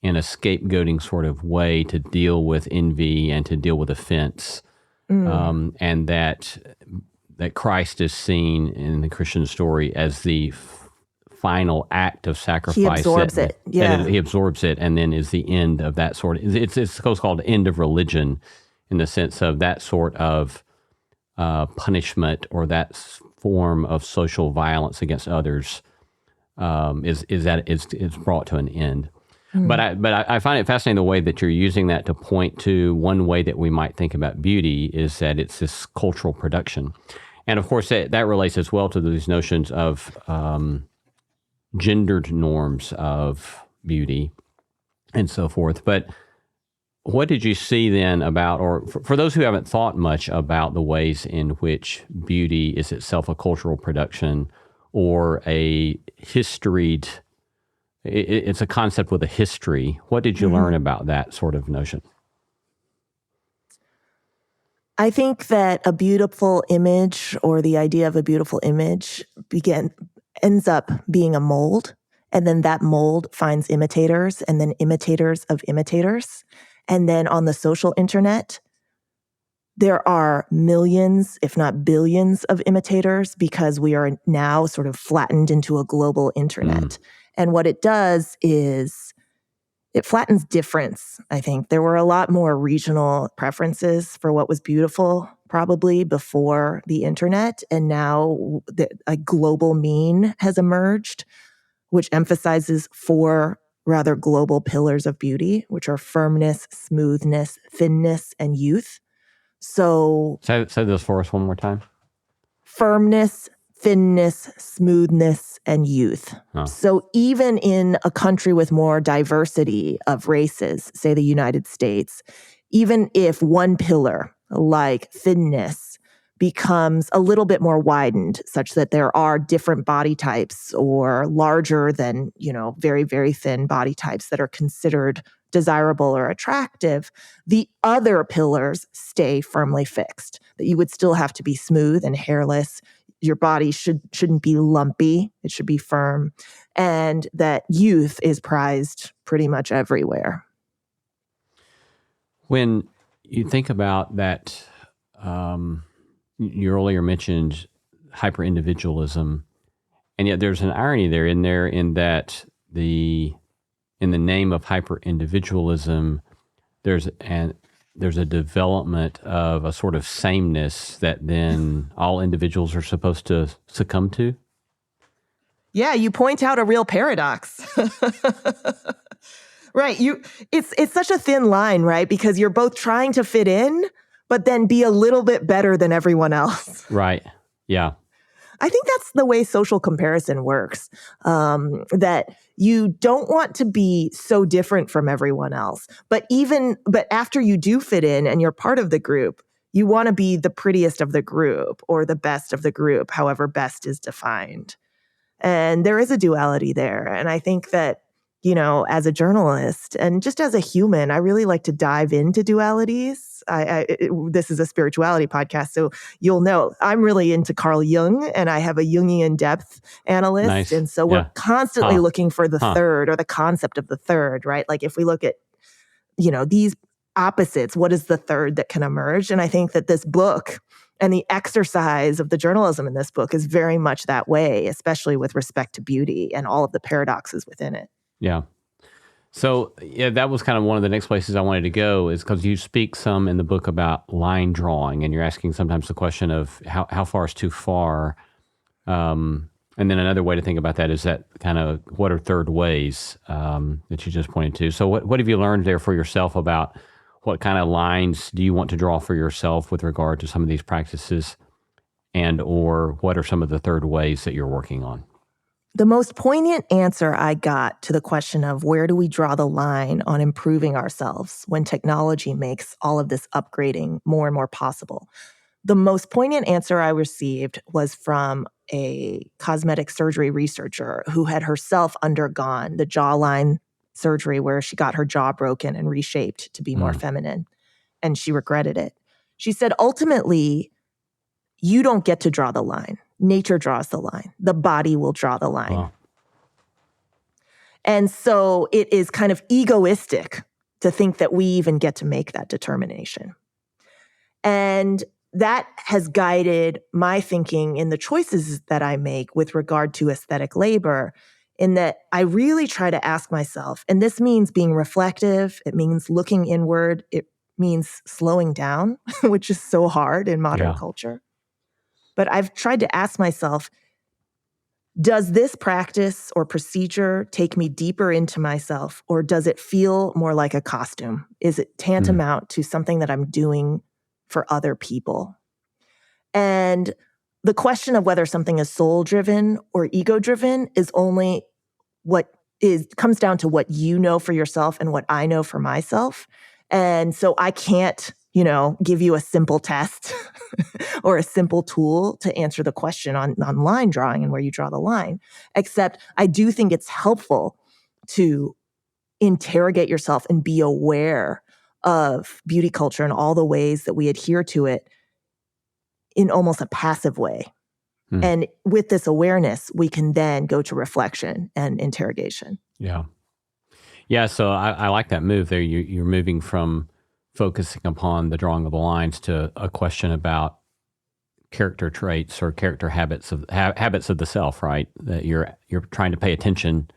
in a scapegoating sort of way to deal with envy and to deal with offense. And that Christ is seen in the Christian story as the final act of sacrifice. He absorbs it. Yeah. He absorbs it, and then is the end of that sort of. It's called end of religion, in the sense of that sort of punishment or that form of social violence against others is brought to an end. But I find it fascinating the way that you're using that to point to one way that we might think about beauty, is that it's this cultural production. And of course, that relates as well to these notions of gendered norms of beauty and so forth. But what did you see then about, or for those who haven't thought much about the ways in which beauty is itself a cultural production or a historied, it's a concept with a history. What did you learn about that sort of notion? I think that a beautiful image, or the idea of a beautiful image, ends up being a mold, and then that mold finds imitators, and then imitators of imitators. And then on the social internet, there are millions, if not billions, of imitators, because we are now sort of flattened into a global internet. And what it does is it flattens difference, I think. There were a lot more regional preferences for what was beautiful, probably, before the internet. And now a global mean has emerged, which emphasizes 4 rather global pillars of beauty, which are firmness, smoothness, thinness, and youth. So say those for us one more time. Firmness, thinness, smoothness, and youth. So even in a country with more diversity of races, say the United States, even if one pillar, like thinness, becomes a little bit more widened, such that there are different body types or larger than, very, very thin body types that are considered desirable or attractive, the other pillars stay firmly fixed. That you would still have to be smooth and hairless. Your body shouldn't be lumpy. It should be firm. And that youth is prized pretty much everywhere. When you think about that, you earlier mentioned hyper-individualism, and yet there's an irony in that in the name of hyper-individualism, there's a development of a sort of sameness that then all individuals are supposed to succumb to. Yeah, you point out a real paradox. Right. It's such a thin line, right? Because you're both trying to fit in, but then be a little bit better than everyone else. Right. Yeah. I think that's the way social comparison works, that you don't want to be so different from everyone else. But after you do fit in and you're part of the group, you want to be the prettiest of the group or the best of the group, however best is defined. And there is a duality there. And I think that, as a journalist and just as a human, I really like to dive into dualities. This is a spirituality podcast, so you'll know I'm really into Carl Jung, and I have a Jungian depth analyst. Nice. And so we're constantly looking for the third, or the concept of the third, right? Like if we look at, these opposites, what is the third that can emerge? And I think that this book and the exercise of the journalism in this book is very much that way, especially with respect to beauty and all of the paradoxes within it. Yeah. So that was kind of one of the next places I wanted to go, is because you speak some in the book about line drawing, and you're asking sometimes the question of how far is too far. And then another way to think about that is that kind of what are third ways that you just pointed to. So what have you learned there for yourself about what kind of lines do you want to draw for yourself with regard to some of these practices, or what are some of the third ways that you're working on? The most poignant answer I got to the question of where do we draw the line on improving ourselves when technology makes all of this upgrading more and more possible, the most poignant answer I received was from a cosmetic surgery researcher who had herself undergone the jawline surgery where she got her jaw broken and reshaped to be more feminine, and she regretted it. She said, ultimately, you don't get to draw the line. Nature draws the line. The body will draw the line. Wow. And so it is kind of egoistic to think that we even get to make that determination. And that has guided my thinking in the choices that I make with regard to aesthetic labor, in that I really try to ask myself, and this means being reflective, it means looking inward, it means slowing down, which is so hard in modern culture. But I've tried to ask myself, does this practice or procedure take me deeper into myself, or does it feel more like a costume? Is it tantamount to something that I'm doing for other people? And the question of whether something is soul-driven or ego-driven is only comes down to what you know for yourself and what I know for myself. And so I can't, give you a simple test or a simple tool to answer the question on line drawing and where you draw the line. Except I do think it's helpful to interrogate yourself and be aware of beauty culture and all the ways that we adhere to it in almost a passive way. And with this awareness, we can then go to reflection and interrogation. Yeah. Yeah, so I like that move there. You're moving from focusing upon the drawing of the lines to a question about character traits or character habits of the self, right? That you're trying to pay attention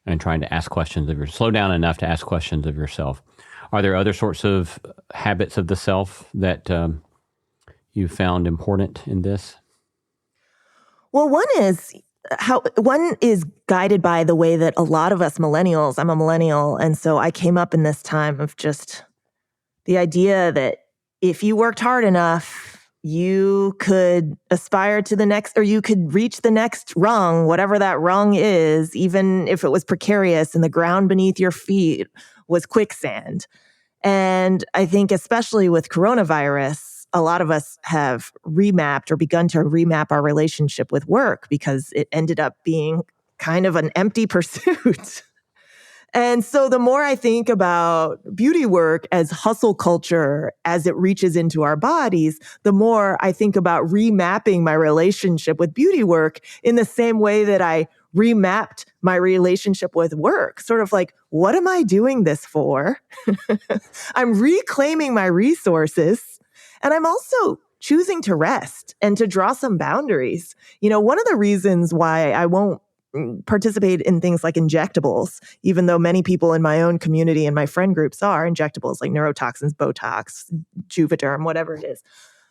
and trying to ask questions of slow down enough to ask questions of yourself. Are there other sorts of habits of the self that you found important in this? Well, one is guided by the way that a lot of us millennials, I'm a millennial, and so I came up in this time of just the idea that if you worked hard enough, you could aspire to the next, or you could reach the next rung, whatever that rung is, even if it was precarious and the ground beneath your feet was quicksand. And I think especially with coronavirus, a lot of us have remapped or begun to remap our relationship with work because it ended up being kind of an empty pursuit. And so the more I think about beauty work as hustle culture as it reaches into our bodies, the more I think about remapping my relationship with beauty work in the same way that I remapped my relationship with work. Sort of like, what am I doing this for? I'm reclaiming my resources, and I'm also choosing to rest and to draw some boundaries. One of the reasons why I won't participate in things like injectables, even though many people in my own community and my friend groups are injectables like neurotoxins, Botox, Juvederm, whatever it is.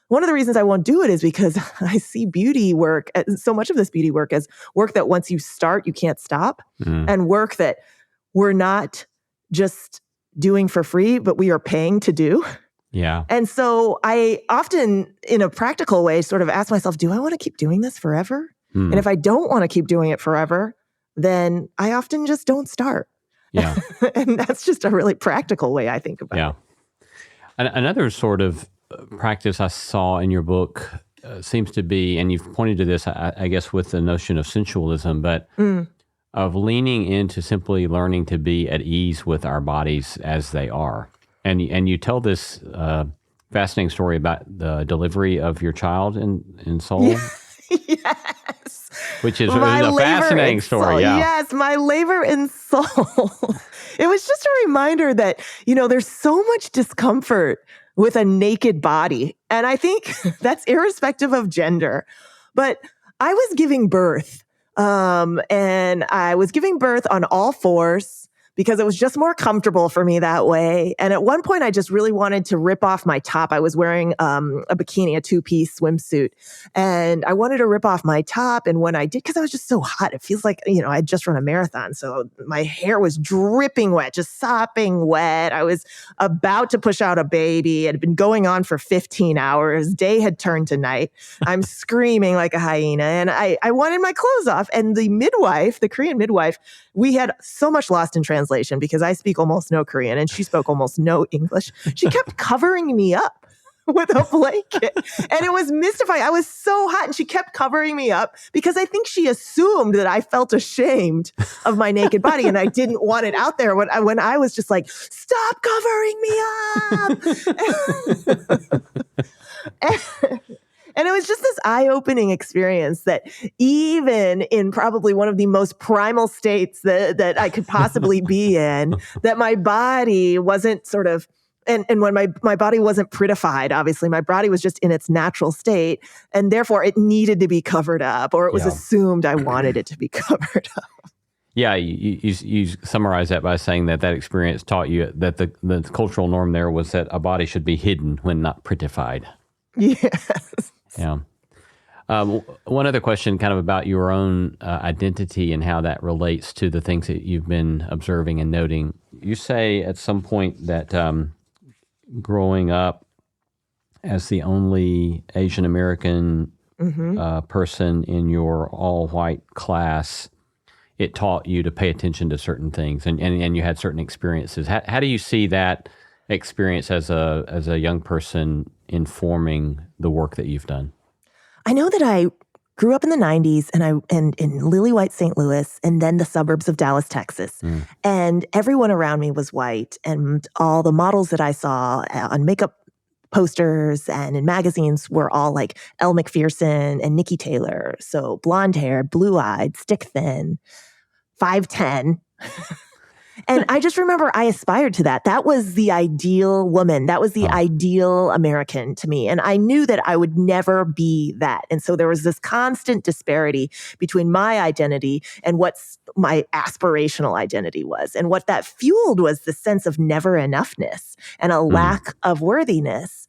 One of the reasons I won't do it is because I see beauty work, so much of this beauty work, as work that once you start, you can't stop, and work that we're not just doing for free, but we are paying to do. Yeah. And so I often, in a practical way, sort of ask myself, do I want to keep doing this forever? And if I don't want to keep doing it forever, then I often just don't start. Yeah. And that's just a really practical way I think about it. Another sort of practice I saw in your book seems to be, and you've pointed to this, I guess, with the notion of sensualism, but of leaning into simply learning to be at ease with our bodies as they are. And you tell this fascinating story about the delivery of your child in Seoul. Yes. Which is a fascinating story. Yeah. Yes, my labor in Seoul. It was just a reminder that, there's so much discomfort with a naked body. And I think that's irrespective of gender. But I was giving birth, and I was giving birth on all fours because it was just more comfortable for me that way. And at one point, I just really wanted to rip off my top. I was wearing a bikini, a two-piece swimsuit, and I wanted to rip off my top. And when I did, because I was just so hot, it feels like, I'd just run a marathon. So my hair was dripping wet, just sopping wet. I was about to push out a baby. It had been going on for 15 hours. Day had turned to night. I'm screaming like a hyena, and I wanted my clothes off. And the midwife, the Korean midwife, we had so much lost in translation because I speak almost no Korean and she spoke almost no English. She kept covering me up with a blanket, and it was mystifying. I was so hot, and she kept covering me up because I think she assumed that I felt ashamed of my naked body and I didn't want it out there when I was just like, stop covering me up. And it was just this eye-opening experience that even in probably one of the most primal states that I could possibly be in, that my body wasn't sort of, and when my body wasn't prettified, obviously, my body was just in its natural state, and therefore it needed to be covered up, or it was assumed I wanted it to be covered up. Yeah, you summarize that by saying that experience taught you that the cultural norm there was that a body should be hidden when not prettified. Yes. Yeah. One other question kind of about your own identity and how that relates to the things that you've been observing and noting. You say at some point that growing up as the only Asian American person in your all-white class, it taught you to pay attention to certain things and you had certain experiences. How do you see that experience as a young person informing the work that you've done? I know that I grew up in the 90s and in lily white St. Louis and then the suburbs of Dallas, Texas. And everyone around me was white, and all the models that I saw on makeup posters and in magazines were all like Elle Macpherson and Nikki Taylor. So blonde-haired, blue-eyed, stick-thin, 5'10". And I just remember I aspired to that. That was the ideal woman. That was the ideal American to me. And I knew that I would never be that. And so there was this constant disparity between my identity and what my aspirational identity was. And what that fueled was the sense of never enoughness and a lack of worthiness.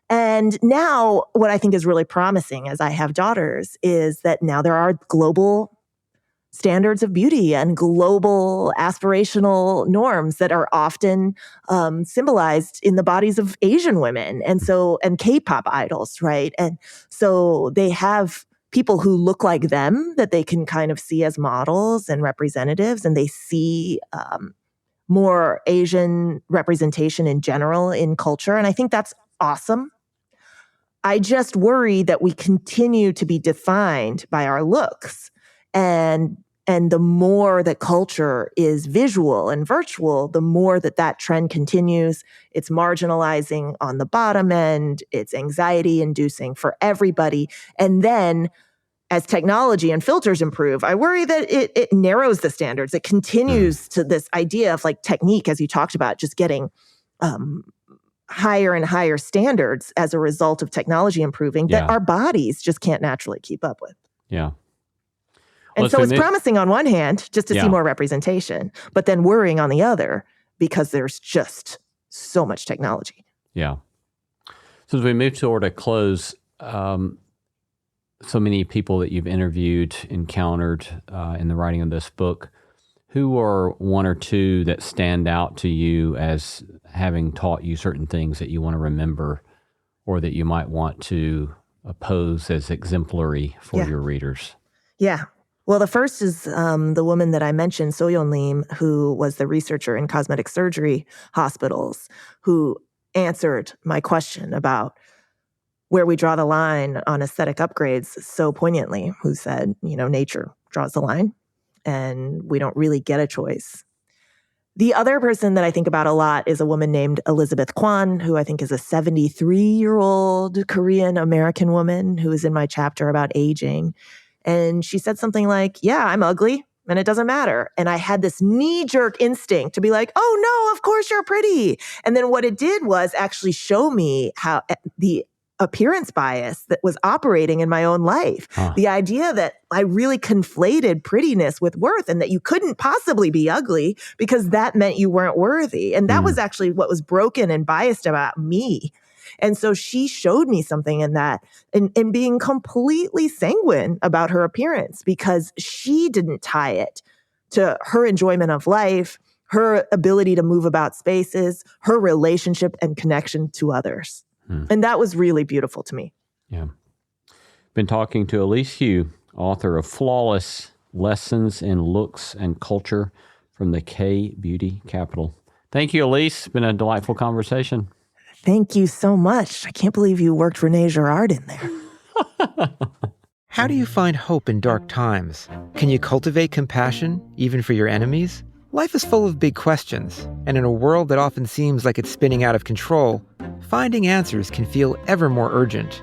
And now what I think is really promising as I have daughters is that now there are global standards of beauty and global aspirational norms that are often symbolized in the bodies of Asian women and K-pop idols, right? And so they have people who look like them that they can kind of see as models and representatives, and they see more Asian representation in general in culture. And I think that's awesome. I just worry that we continue to be defined by our looks. And the more that culture is visual and virtual, the more that trend continues. It's marginalizing on the bottom end. It's anxiety inducing for everybody. And then as technology and filters improve, I worry that it narrows the standards. It continues to this idea of like technique, as you talked about, just getting higher and higher standards as a result of technology improving that our bodies just can't naturally keep up with. Yeah. And so it's promising on one hand, just to see more representation, but then worrying on the other because there's just so much technology. Yeah. So as we move toward a close, so many people that you've interviewed, encountered in the writing of this book, who are one or two that stand out to you as having taught you certain things that you want to remember or that you might want to pose as exemplary for your readers? Yeah. Well, the first is the woman that I mentioned, So-Yeon Lim, who was the researcher in cosmetic surgery hospitals, who answered my question about where we draw the line on aesthetic upgrades so poignantly, who said, nature draws the line and we don't really get a choice. The other person that I think about a lot is a woman named Elizabeth Kwan, who I think is a 73-year-old Korean American woman who is in my chapter about aging. And she said something like, yeah, I'm ugly and it doesn't matter. And I had this knee-jerk instinct to be like, oh no, of course you're pretty. And then what it did was actually show me how the appearance bias that was operating in my own life. The idea that I really conflated prettiness with worth and that you couldn't possibly be ugly because that meant you weren't worthy. And that was actually what was broken and biased about me. And so she showed me something in that, in being completely sanguine about her appearance because she didn't tie it to her enjoyment of life, her ability to move about spaces, her relationship and connection to others. And that was really beautiful to me. Yeah. Been talking to Elise Hu, author of Flawless Lessons in Looks and Culture from the K-Beauty Capital. Thank you, Elise. It's been a delightful conversation. Thank you so much. I can't believe you worked Renee Girard in there. How do you find hope in dark times? Can you cultivate compassion, even for your enemies? Life is full of big questions, and in a world that often seems like it's spinning out of control, finding answers can feel ever more urgent.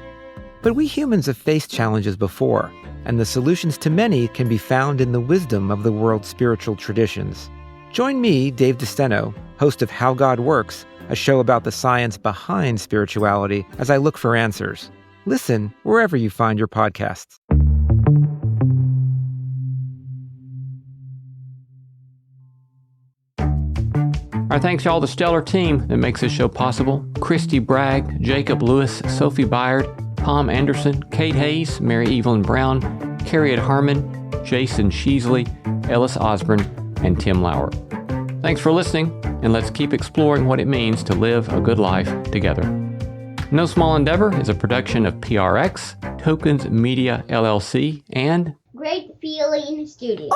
But we humans have faced challenges before, and the solutions to many can be found in the wisdom of the world's spiritual traditions. Join me, Dave DeSteno, host of How God Works, a show about the science behind spirituality, as I look for answers. Listen wherever you find your podcasts. Our thanks to all the stellar team that makes this show possible. Christy Bragg, Jacob Lewis, Sophie Byard, Tom Anderson, Kate Hayes, Mary Evelyn Brown, Harriet Harmon, Jason Sheasley, Ellis Osborne, and Tim Lauer. Thanks for listening, and let's keep exploring what it means to live a good life together. No Small Endeavor is a production of PRX, Tokens Media LLC, and Great Feeling Studios.